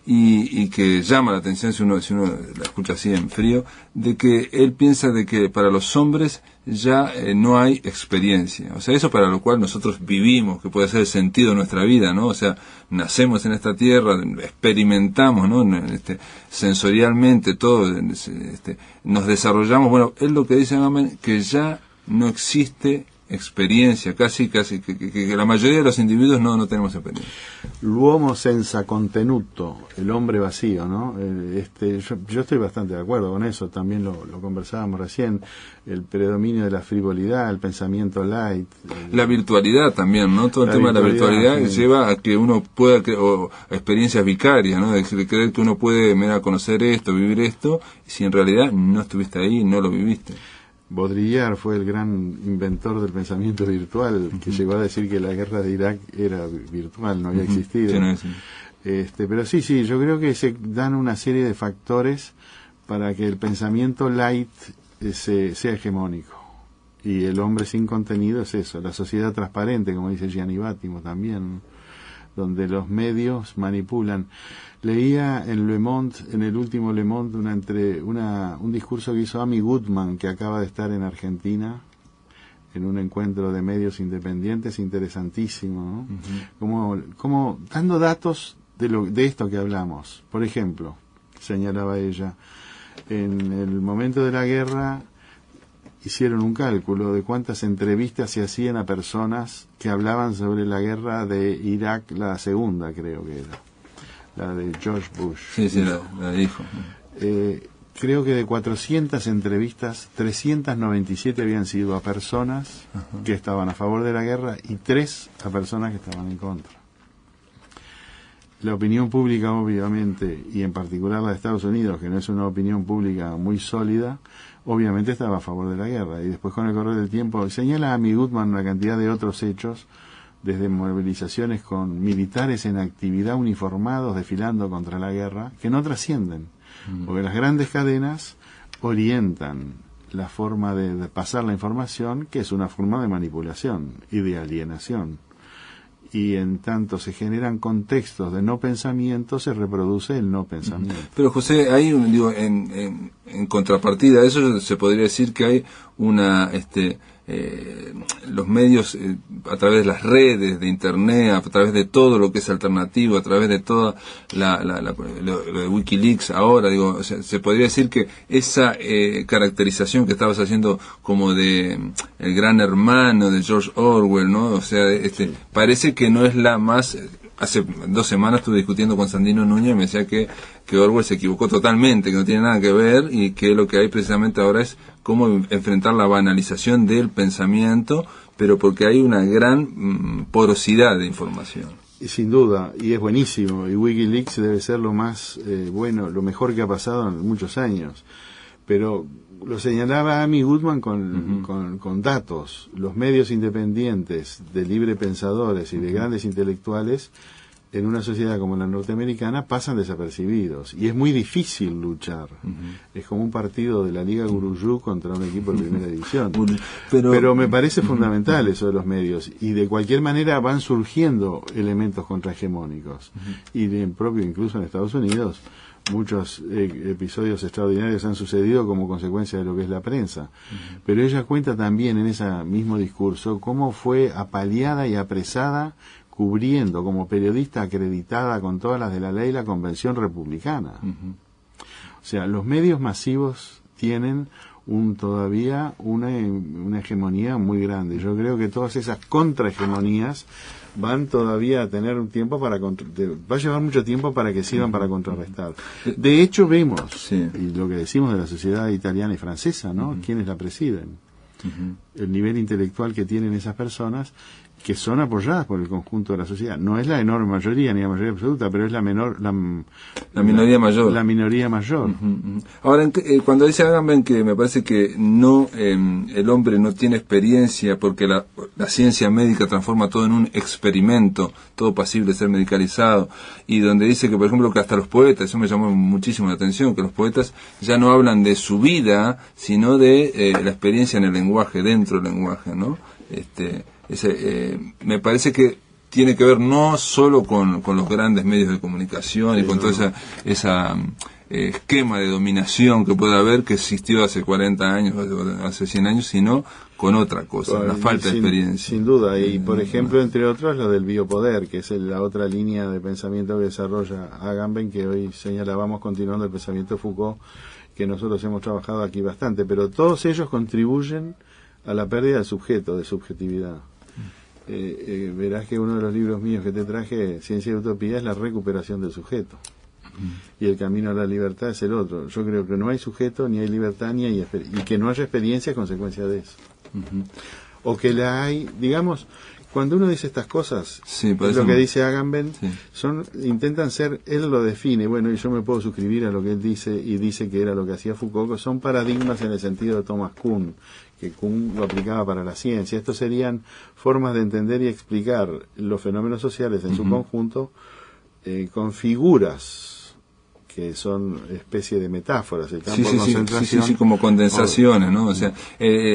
y que llama la atención si uno la escucha así en frío, de que él piensa de que para los hombres ya no hay experiencia. O sea, eso para lo cual nosotros vivimos, que puede ser el sentido de nuestra vida, ¿no? O sea, nacemos en esta tierra, experimentamos, ¿no? Sensorialmente todo, nos desarrollamos. Bueno, él lo que dice Agamben, que ya no existe experiencia, casi que la mayoría de los individuos no tenemos experiencia. L'uomo senza contenuto, el hombre vacío, ¿no? Yo estoy bastante de acuerdo con eso, también lo conversábamos recién, el predominio de la frivolidad, el pensamiento light. La virtualidad también, ¿no? Todo el tema de la virtualidad lleva a que uno pueda, o experiencias vicarias, ¿no? De creer que uno puede conocer esto, vivir esto, si en realidad no estuviste ahí, no lo viviste. Baudrillard fue el gran inventor del pensamiento virtual, que llegó a decir que la guerra de Irak era virtual, no había existido. Pero sí, yo creo que se dan una serie de factores para que el pensamiento light sea hegemónico. Y el hombre sin contenido es eso, la sociedad transparente, como dice Gianni Vattimo también, donde los medios manipulan. Leía en Le Monde, en el último Le Monde, un discurso que hizo Amy Goodman, que acaba de estar en Argentina, en un encuentro de medios independientes interesantísimo, ¿no? Como dando datos de esto que hablamos. Por ejemplo, señalaba ella, en el momento de la guerra hicieron un cálculo de cuántas entrevistas se hacían a personas que hablaban sobre la guerra de Irak, la segunda creo que era, la de George Bush. Sí, la dijo. Creo que de 400 entrevistas, 397 habían sido a personas que estaban a favor de la guerra y 3 a personas que estaban en contra. La opinión pública, obviamente, y en particular la de Estados Unidos, que no es una opinión pública muy sólida, obviamente estaba a favor de la guerra. Y después, con el correr del tiempo, señala a Amy Goodman una cantidad de otros hechos, desde movilizaciones con militares en actividad uniformados desfilando contra la guerra, que no trascienden, porque las grandes cadenas orientan la forma de pasar la información, que es una forma de manipulación y de alienación. Y en tanto se generan contextos de no pensamiento, se reproduce el no pensamiento. Pero José, ahí en contrapartida a eso se podría decir que hay una los medios a través de las redes de internet, a través de todo lo que es alternativo, a través de toda lo de WikiLeaks ahora, o sea, se podría decir que esa caracterización que estabas haciendo como de el gran hermano de George Orwell, ¿no? O sea, parece que no es la más. Hace 2 semanas estuve discutiendo con Sandino Núñez y me decía que Orwell se equivocó totalmente, que no tiene nada que ver y que lo que hay precisamente ahora es cómo enfrentar la banalización del pensamiento, pero porque hay una gran porosidad de información. Sin duda, y es buenísimo, y WikiLeaks debe ser lo más bueno, lo mejor que ha pasado en muchos años. Pero lo señalaba Amy Goodman con datos. Los medios independientes de libre pensadores y de grandes intelectuales en una sociedad como la norteamericana pasan desapercibidos y es muy difícil luchar. Es como un partido de la Liga Guruyú contra un equipo de primera división. Pero me parece fundamental eso de los medios, y de cualquier manera van surgiendo elementos contrahegemónicos, y propio incluso en Estados Unidos muchos episodios extraordinarios han sucedido como consecuencia de lo que es la prensa. Pero ella cuenta también en ese mismo discurso cómo fue apaleada y apresada cubriendo como periodista acreditada con todas las de la ley la Convención Republicana. O sea, los medios masivos tienen todavía una hegemonía muy grande. Yo creo que todas esas contrahegemonías van todavía a tener un tiempo va a llevar mucho tiempo para que sirvan para contrarrestar. De hecho vemos, y lo que decimos de la sociedad italiana y francesa, ¿no? ¿Quiénes la presiden? El nivel intelectual que tienen esas personas, que son apoyadas por el conjunto de la sociedad. No es la enorme mayoría, ni la mayoría absoluta, pero es la minoría mayor. La minoría mayor. Ahora, cuando dice Agamben que me parece que no el hombre no tiene experiencia porque la ciencia médica transforma todo en un experimento, todo pasible de ser medicalizado, y donde dice que, por ejemplo, que hasta los poetas, eso me llamó muchísimo la atención, que los poetas ya no hablan de su vida, sino de la experiencia en el lenguaje, dentro del lenguaje, ¿no? Me parece que tiene que ver no solo con los grandes medios de comunicación y con todo esa esquema de dominación que puede haber, que existió hace 40 años, hace 100 años, sino con otra cosa, la falta de experiencia. Sin duda, y por ejemplo, entre otros, lo del biopoder, que es la otra línea de pensamiento que desarrolla Agamben, que hoy señalábamos continuando el pensamiento de Foucault, que nosotros hemos trabajado aquí bastante, pero todos ellos contribuyen a la pérdida del sujeto, de subjetividad. Verás que uno de los libros míos que te traje, Ciencia y Utopía, es la recuperación del sujeto. Y el camino a la libertad es el otro. Yo creo que no hay sujeto, ni hay libertad, y que no haya experiencia a consecuencia de eso. O que la hay, digamos, cuando uno dice estas cosas, es lo que dice Agamben, intentan ser, él lo define, bueno, y yo me puedo suscribir a lo que él dice, y dice que era lo que hacía Foucault, que son paradigmas en el sentido de Thomas Kuhn, que Kuhn lo aplicaba para la ciencia. Estos serían formas de entender y explicar los fenómenos sociales en su conjunto con figuras que son especie de metáforas, el campo de concentración. Como condensaciones, ¿no? O sea,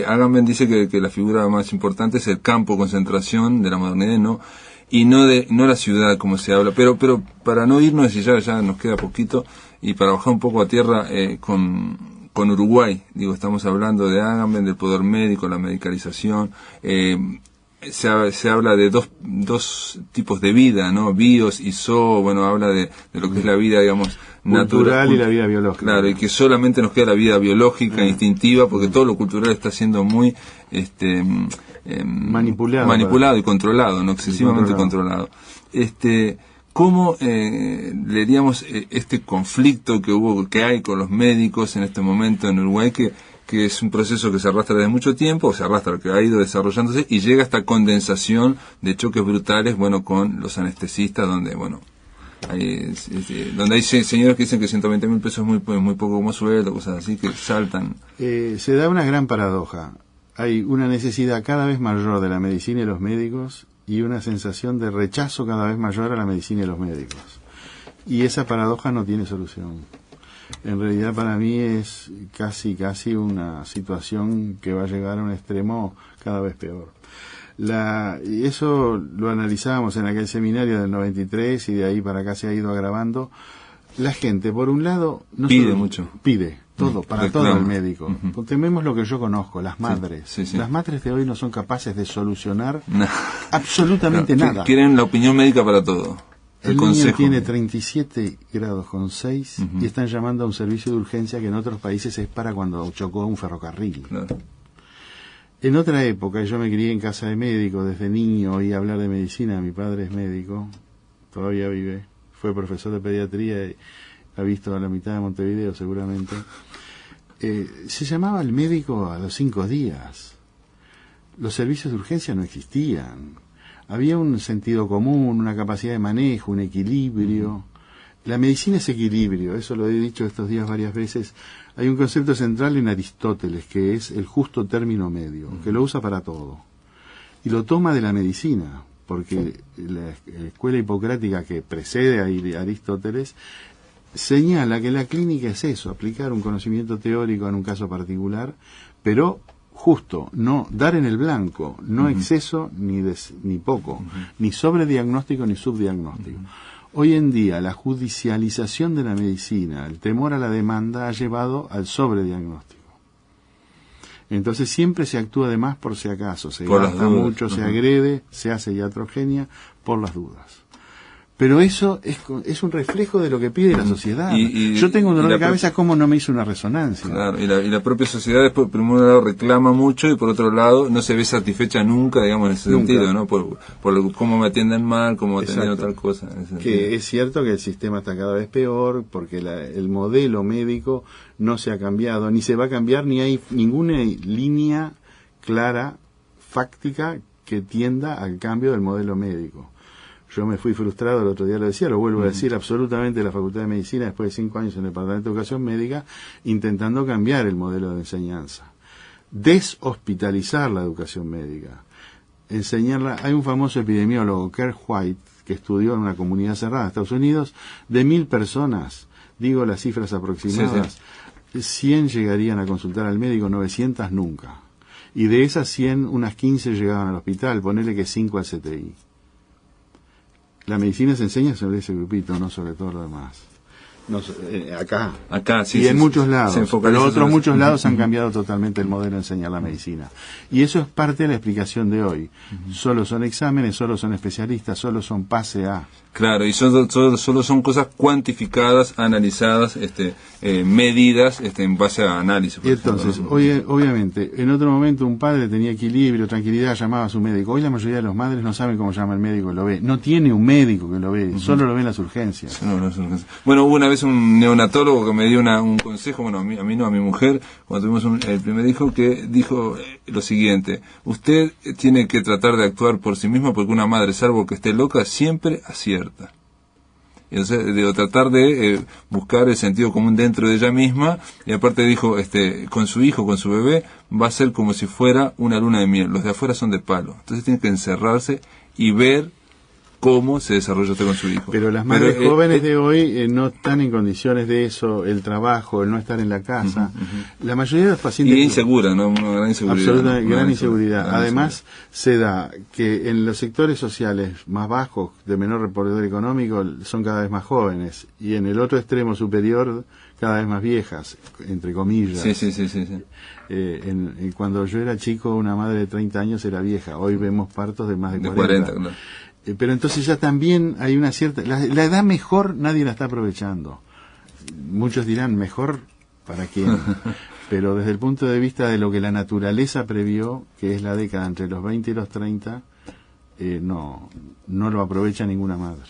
Agamben dice que la figura más importante es el campo de concentración de la modernidad, ¿no? Y no la ciudad como se habla, pero para no irnos, y ya nos queda poquito, y para bajar un poco a tierra con Uruguay, estamos hablando de Agamben, del poder médico, la medicalización, se habla de dos tipos de vida, ¿no? Bios y habla de lo que es la vida, digamos, natural y la vida biológica. Claro, y que solamente nos queda la vida biológica, instintiva, porque todo lo cultural está siendo muy manipulado y controlado, no excesivamente controlado. ¿Cómo leeríamos este conflicto que hay con los médicos en este momento en Uruguay, que es un proceso que se arrastra desde mucho tiempo, que ha ido desarrollándose y llega a esta condensación de choques brutales, con los anestesistas, donde hay señores que dicen que 120.000 pesos es muy poco como sueldo, cosas así que saltan. Se da una gran paradoja. Hay una necesidad cada vez mayor de la medicina y los médicos, y una sensación de rechazo cada vez mayor a la medicina y los médicos. Y esa paradoja no tiene solución. En realidad para mí es casi una situación que va a llegar a un extremo cada vez peor. Y eso lo analizábamos en aquel seminario del 93, y de ahí para acá se ha ido agravando. La gente, por un lado, pide todo, para todo el médico. Tomemos lo que yo conozco, las madres. Las madres de hoy no son capaces de solucionar absolutamente nada. Quieren la opinión médica para todo. El niño tiene 37 grados con 6 y están llamando a un servicio de urgencia que en otros países es para cuando chocó un ferrocarril. Claro. En otra época, yo me crié en casa de médico, desde niño oí hablar de medicina, mi padre es médico, todavía vive, fue profesor de pediatría y ha visto a la mitad de Montevideo seguramente. Se llamaba al médico a los 5 días. Los servicios de urgencia no existían. Había un sentido común, una capacidad de manejo, un equilibrio. La medicina es equilibrio, eso lo he dicho estos días varias veces. Hay un concepto central en Aristóteles, que es el justo término medio, que lo usa para todo. Y lo toma de la medicina, porque la escuela hipocrática que precede a Aristóteles señala que la clínica es eso, aplicar un conocimiento teórico en un caso particular, pero justo, no dar en el blanco, no exceso ni poco, ni sobrediagnóstico ni subdiagnóstico. Hoy en día la judicialización de la medicina, el temor a la demanda ha llevado al sobrediagnóstico. Entonces siempre se actúa de más por si acaso, se gasta mucho, se agrede, se hace iatrogenia por las dudas. Pero eso es un reflejo de lo que pide la sociedad. Yo tengo un dolor de cabeza, ¿cómo no me hizo una resonancia? Claro, y la propia sociedad después, por un lado, reclama mucho y por otro lado no se ve satisfecha nunca, digamos, en ese sentido, ¿no? Por cómo me atienden mal, cómo me atienden tal cosa. Que es cierto que el sistema está cada vez peor porque el modelo médico no se ha cambiado, ni se va a cambiar, ni hay ninguna línea clara, fáctica, que tienda al cambio del modelo médico. Yo me fui frustrado, el otro día lo decía, lo vuelvo a decir, absolutamente de la Facultad de Medicina, después de 5 años en el Departamento de Educación Médica, intentando cambiar el modelo de enseñanza. Deshospitalizar la educación médica. Enseñarla. Hay un famoso epidemiólogo, Kerr White, que estudió en una comunidad cerrada en Estados Unidos, de 1.000 personas, digo las cifras aproximadas, 100 llegarían a consultar al médico, 900 nunca. Y de esas 100, unas 15 llegaban al hospital, ponele que 5 al CTI. La medicina se enseña sobre ese grupito, no sobre todo lo demás. No, acá sí, y en muchos lados, pero otros muchos lados han cambiado totalmente el modelo de enseñar la medicina. Y eso es parte de la explicación de hoy. Solo son exámenes, solo son especialistas, solo son pase a. Claro, y solo son cosas cuantificadas, analizadas, medidas en base a análisis. Y entonces, obviamente, en otro momento un padre tenía equilibrio, tranquilidad, llamaba a su médico. Hoy la mayoría de los madres no saben cómo llama el médico que lo ve. No tiene un médico que lo ve, solo lo ve en las urgencias. Bueno, hubo una vez un neonatólogo que me dio un consejo, bueno, a mí no, a mi mujer, cuando tuvimos el primer hijo, que dijo lo siguiente: usted tiene que tratar de actuar por sí mismo, porque una madre, salvo que esté loca, siempre acierta. Y entonces, tratar de buscar el sentido común dentro de ella misma, y aparte dijo, con su hijo, con su bebé, va a ser como si fuera una luna de miel. Los de afuera son de palo. Entonces tiene que encerrarse y ver cómo se desarrolla usted con su hijo. Pero las madres jóvenes de hoy no están en condiciones de eso, el trabajo, el no estar en la casa. La mayoría de los pacientes... Y insegura, ¿no? Una gran inseguridad. Absolutamente, gran inseguridad. Además, se da que en los sectores sociales más bajos, de menor poder económico, son cada vez más jóvenes. Y en el otro extremo superior, cada vez más viejas, entre comillas. Sí. Cuando yo era chico, una madre de 30 años era vieja. Hoy vemos partos de más de 40. 40, claro. Pero entonces ya también hay una cierta... La edad mejor nadie la está aprovechando. Muchos dirán, ¿mejor para quién? Pero desde el punto de vista de lo que la naturaleza previó, que es la década entre los 20 y los 30, no lo aprovecha ninguna madre.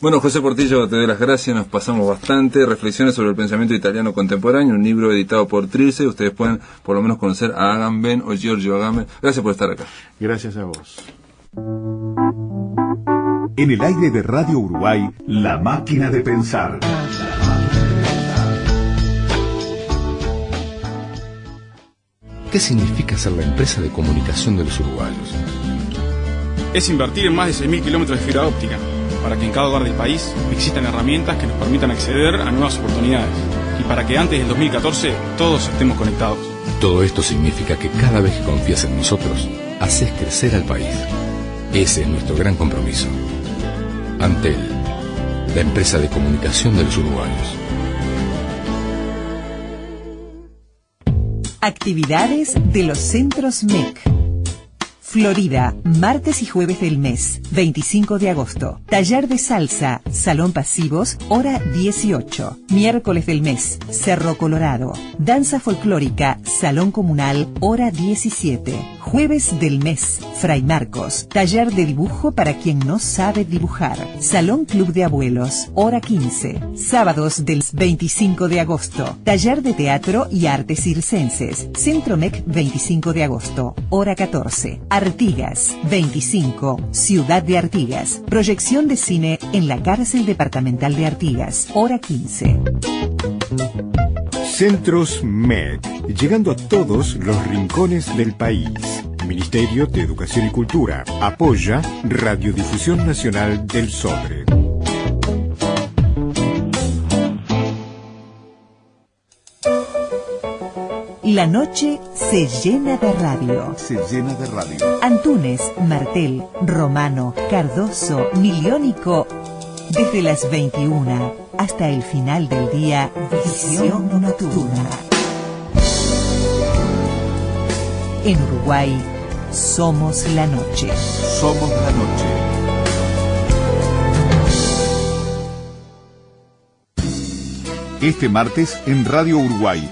Bueno, José Portillo, te doy las gracias, nos pasamos bastante. Reflexiones sobre el pensamiento italiano contemporáneo, un libro editado por Trilce. Ustedes pueden por lo menos conocer a Agamben o Giorgio Agamben. Gracias por estar acá. Gracias a vos. En el aire de Radio Uruguay, La Máquina de Pensar. ¿Qué significa ser la empresa de comunicación de los uruguayos? Es invertir en más de 6.000 kilómetros de fibra óptica, para que en cada hogar del país existan herramientas que nos permitan acceder a nuevas oportunidades, y para que antes del 2014 todos estemos conectados. Todo esto significa que cada vez que confías en nosotros, haces crecer al país. Ese es nuestro gran compromiso. Antel, la empresa de comunicación de los uruguayos. Actividades de los centros MEC. Florida, martes y jueves del mes, 25 de agosto. Taller de salsa, Salón Pasivos, hora 18. Miércoles del mes, Cerro Colorado. Danza folclórica, Salón Comunal, hora 17. Jueves del mes, Fray Marcos, taller de dibujo para quien no sabe dibujar. Salón Club de Abuelos, hora 15. Sábados del 25 de agosto, taller de teatro y artes circenses. Centro MEC 25 de agosto, hora 14. Artigas, 25, Ciudad de Artigas. Proyección de cine en la cárcel departamental de Artigas, hora 15. Centros MEC, llegando a todos los rincones del país. Ministerio de Educación y Cultura apoya Radiodifusión Nacional del Sodre. La noche se llena de radio. Se llena de radio. Antunes, Martel, Romano, Cardoso, Miliónico. Desde las 21 hasta el final del día, Visión Nocturna. En Uruguay, somos la noche. Somos la noche. Este martes en Radio Uruguay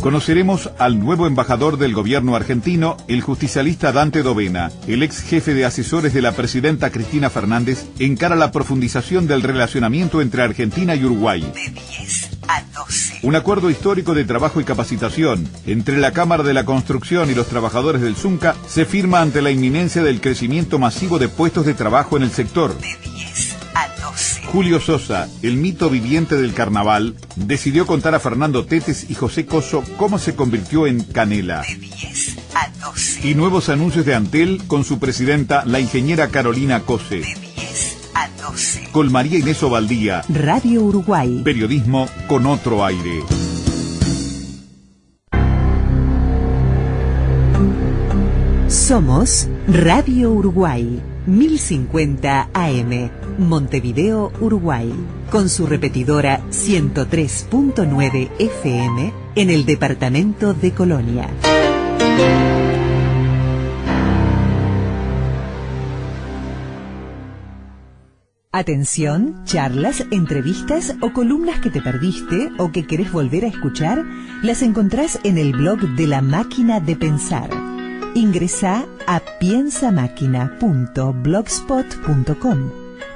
conoceremos al nuevo embajador del gobierno argentino, el justicialista Dante Dovena. El ex jefe de asesores de la presidenta Cristina Fernández encara la profundización del relacionamiento entre Argentina y Uruguay. De 10 a 12. Un acuerdo histórico de trabajo y capacitación entre la Cámara de la Construcción y los trabajadores del Zunca se firma ante la inminencia del crecimiento masivo de puestos de trabajo en el sector. De 10 a 12. Julio Sosa, el mito viviente del carnaval, decidió contar a Fernando Tetes y José Coso cómo se convirtió en Canela. De 10 a 12. Y nuevos anuncios de Antel con su presidenta, la ingeniera Carolina Cose. De 10 a 12. Con María Inés Ovaldía. Radio Uruguay. Periodismo con otro aire. Somos Radio Uruguay, 1050 AM, Montevideo, Uruguay, con su repetidora 103.9 FM en el departamento de Colonia. Atención, charlas, entrevistas o columnas que te perdiste o que querés volver a escuchar, las encontrás en el blog de La Máquina de Pensar. Ingresá a piensamáquina.blogspot.com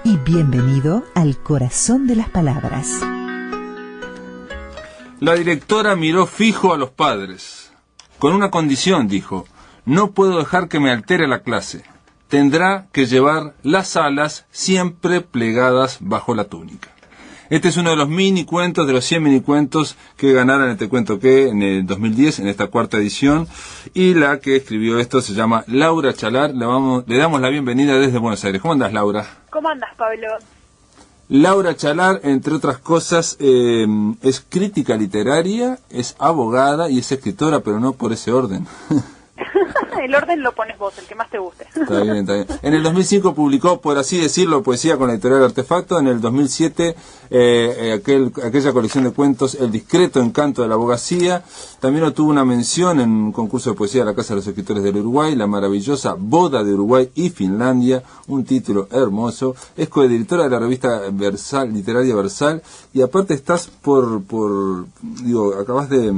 y bienvenido al corazón de las palabras. La directora miró fijo a los padres. Con una condición, dijo: no puedo dejar que me altere la clase. Tendrá que llevar las alas siempre plegadas bajo la túnica. Este es uno de los minicuentos, de los 100 minicuentos que ganaron en Te Cuento Que en el 2010, en esta cuarta edición. Y la que escribió esto se llama Laura Chalar. Le damos la bienvenida desde Buenos Aires. ¿Cómo andás, Laura? ¿Cómo andás, Pablo? Laura Chalar, entre otras cosas, es crítica literaria, es abogada y es escritora, pero no por ese orden. El orden lo pones vos, el que más te guste. Está bien, está bien. En el 2005 publicó, por así decirlo, poesía con la editorial Artefacto. En el 2007, aquella colección de cuentos, El discreto encanto de la abogacía. También obtuvo una mención en un concurso de poesía de la Casa de los Escritores del Uruguay, La maravillosa Boda de Uruguay y Finlandia, un título hermoso. Es coeditora de la revista Versal, literaria Versal. Y aparte estás acabas de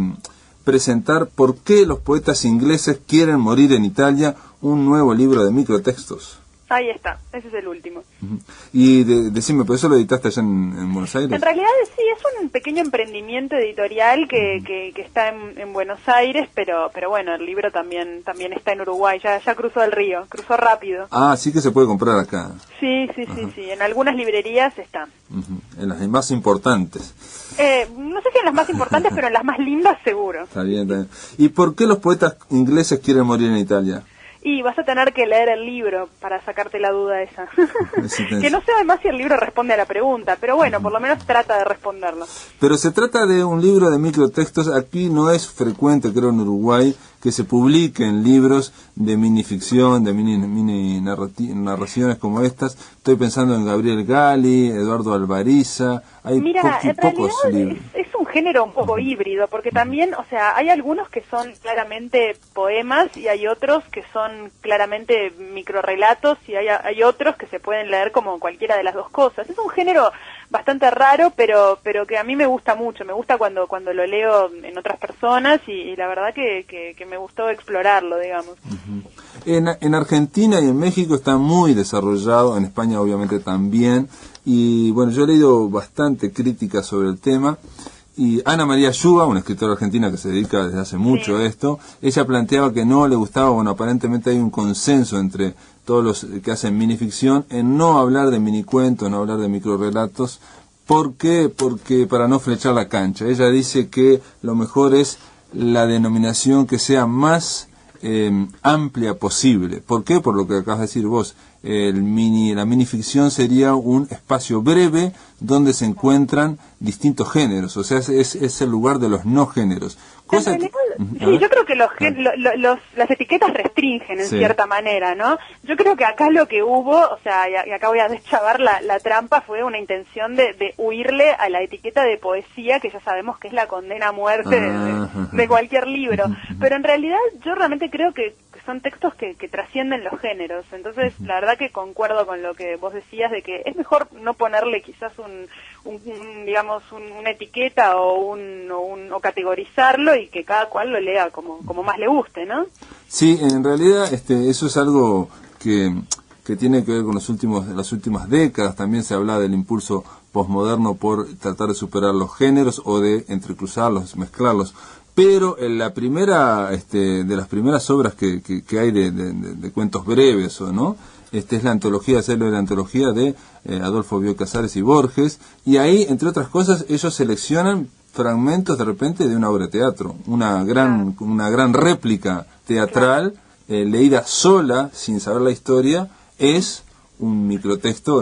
presentar ¿Por qué los poetas ingleses quieren morir en Italia?, un nuevo libro de microtextos. Ahí está, ese es el último. Y decime, ¿por eso lo editaste allá en Buenos Aires? En realidad sí, es un pequeño emprendimiento editorial que está en Buenos Aires, pero bueno, el libro también está en Uruguay, ya cruzó el río, cruzó rápido. Ah, sí que se puede comprar acá. Sí, en algunas librerías está. En las más importantes. No sé si en las más importantes, pero en las más lindas seguro. Está bien. ¿Y por qué los poetas ingleses quieren morir en Italia? Y vas a tener que leer el libro para sacarte la duda esa. Que no sé además si el libro responde a la pregunta, pero bueno, por lo menos trata de responderlo. Pero se trata de un libro de microtextos. Aquí no es frecuente, creo, en Uruguay, que se publiquen libros de minificción, de mini narraciones como estas. Estoy pensando en Gabriel Gali, Eduardo Alvariza. Hay pocos libros. Es un género un poco híbrido, porque también, o sea, hay algunos que son claramente poemas y hay otros que son claramente microrrelatos y hay otros que se pueden leer como cualquiera de las dos cosas. Es un género bastante raro, pero que a mí me gusta mucho, me gusta cuando lo leo en otras personas y la verdad que me gustó explorarlo, digamos. En Argentina y en México está muy desarrollado, en España obviamente también, y bueno, yo he leído bastante crítica sobre el tema, y Ana María Yuba, una escritora argentina que se dedica desde hace mucho a esto, ella planteaba que no le gustaba, bueno, aparentemente hay un consenso entre todos los que hacen minificción en no hablar de minicuentos, no hablar de microrelatos. ¿Por qué? Porque para no flechar la cancha. Ella dice que lo mejor es la denominación que sea más amplia posible. ¿Por qué? Por lo que acabas de decir vos. La minificción sería un espacio breve donde se encuentran distintos géneros, o sea, es el lugar de los no géneros. Cosa que, sí, yo creo que las etiquetas restringen en cierta manera, ¿no? Yo creo que acá lo que hubo, o sea, y acá voy a deschavar la trampa, fue una intención de huirle a la etiqueta de poesía, que ya sabemos que es la condena a muerte de cualquier libro. Pero en realidad yo realmente creo que son textos que trascienden los géneros. Entonces, la verdad que concuerdo con lo que vos decías, de que es mejor no ponerle quizás digamos, una etiqueta o categorizarlo, y que cada cual lo lea como más le guste, ¿no? Sí, en realidad eso es algo que tiene que ver con las últimas décadas. También se habla del impulso posmoderno por tratar de superar los géneros o de entrecruzarlos, mezclarlos. Pero la primera, de las primeras obras que hay de cuentos breves, ¿no? Es la antología, la antología de Adolfo Bioy Casares y Borges, y ahí, entre otras cosas, ellos seleccionan fragmentos de repente de una obra de teatro, una gran réplica teatral, leída sola, sin saber la historia, es un microtexto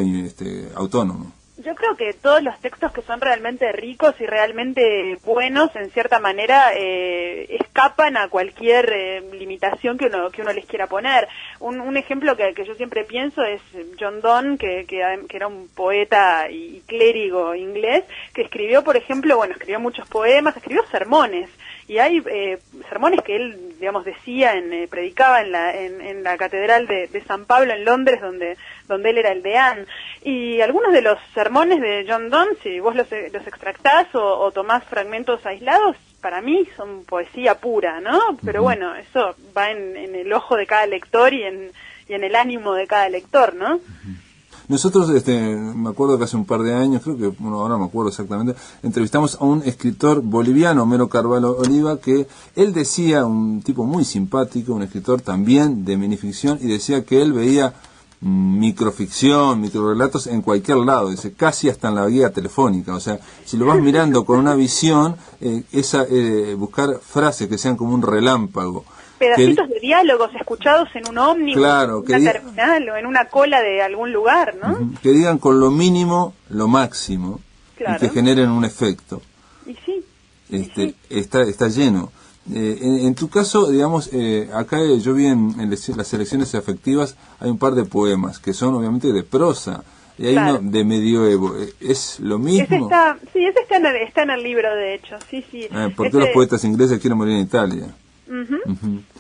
autónomo. Yo creo que todos los textos que son realmente ricos y realmente buenos, en cierta manera, escapan a cualquier limitación que uno les quiera poner. Un ejemplo que yo siempre pienso es John Donne, que era un poeta y clérigo inglés, que escribió, por ejemplo, escribió muchos poemas, escribió sermones. Y hay sermones que él, digamos, predicaba en la catedral de San Pablo en Londres, donde él era el deán. Y algunos de los sermones de John Donne, si vos los extractás o tomás fragmentos aislados, para mí son poesía pura, ¿no? Pero bueno, eso va en el ojo de cada lector y en el ánimo de cada lector, ¿no? Nosotros, me acuerdo que hace un par de años, creo que, ahora me acuerdo exactamente, entrevistamos a un escritor boliviano, Homero Carvalho Oliva, que él decía, un tipo muy simpático, un escritor también de minificción, y decía que él veía microficción, microrelatos en cualquier lado, dice, casi hasta en la guía telefónica. O sea, si lo vas mirando con una visión, buscar frases que sean como un relámpago, pedacitos de diálogos escuchados en un ómnibus, claro, en una terminal o en una cola de algún lugar, ¿no? Que digan con lo mínimo lo máximo, claro, y que generen un efecto. Y sí. Está lleno. En tu caso, digamos, acá yo vi en las selecciones afectivas, hay un par de poemas que son obviamente de prosa, y hay uno de medioevo. ¿Es lo mismo? Ese está en el libro, de hecho. Sí. ¿Por qué los poetas ingleses quieren morir en Italia?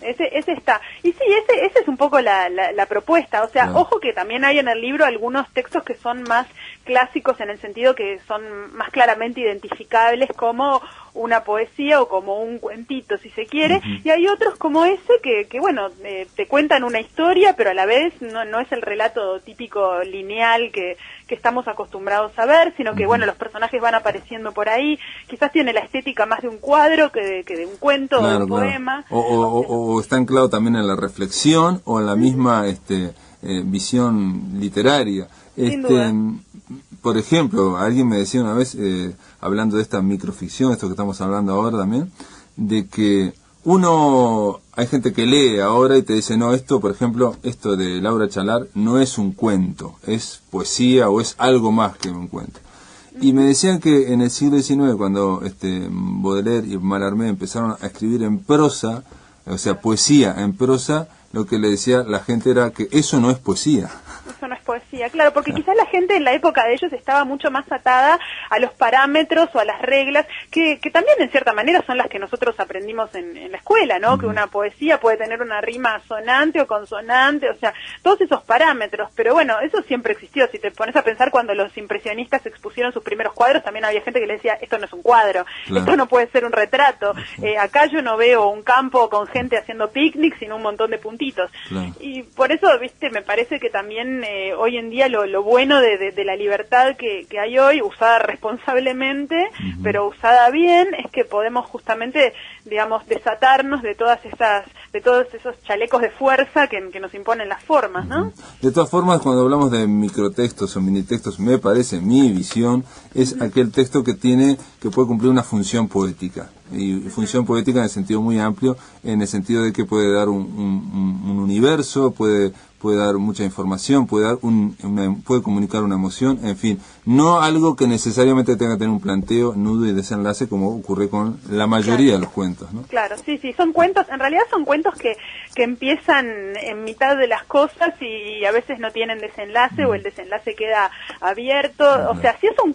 Ese está. Y sí, ese es un poco la propuesta. O sea, ojo que también hay en el libro algunos textos que son más clásicos, en el sentido que son más claramente identificables como una poesía o como un cuentito, si se quiere, y hay otros como ese que te cuentan una historia, pero a la vez no es el relato típico lineal que estamos acostumbrados a ver, sino que los personajes van apareciendo por ahí, quizás tiene la estética más de un cuadro que de un cuento o de un poema. O está anclado también en la reflexión o en la misma visión literaria. Sin duda. Por ejemplo, alguien me decía una vez, hablando de esta microficción, esto que estamos hablando ahora también, de que hay gente que lee ahora y te dice, no, esto, por ejemplo, esto de Laura Chalar no es un cuento, es poesía o es algo más que un cuento. Y me decían que en el siglo XIX, cuando Baudelaire y Mallarmé empezaron a escribir en prosa, o sea, poesía en prosa, lo que le decía la gente era que eso no es poesía. Eso no es poesía, claro, porque quizás la gente en la época de ellos estaba mucho más atada a los parámetros o a las reglas, que también en cierta manera son las que nosotros aprendimos en la escuela, ¿no? Que una poesía puede tener una rima sonante o consonante, o sea, todos esos parámetros, pero bueno, eso siempre existió. Si te pones a pensar, cuando los impresionistas expusieron sus primeros cuadros, también había gente que le decía, esto no es un cuadro, esto no puede ser un retrato, acá yo no veo un campo con gente haciendo picnic, sino un montón de puntitos. Y por eso, viste, me parece que también hoy en día lo bueno de la libertad que hay hoy, usada responsablemente, pero usada bien, es que podemos justamente, digamos, desatarnos de todos esos chalecos de fuerza que nos imponen las formas, ¿no? De todas formas, cuando hablamos de microtextos o minitextos, me parece, mi visión, es aquel texto que puede cumplir una función poética. Y función poética en el sentido muy amplio, en el sentido de que puede dar un universo, puede dar mucha información, puede comunicar una emoción, en fin, no algo que necesariamente tenga que tener un planteo, nudo y desenlace, como ocurre con la mayoría de los cuentos, ¿no? Claro, sí, son cuentos, en realidad son cuentos que empiezan en mitad de las cosas y a veces no tienen desenlace o el desenlace queda abierto, o sea, si es un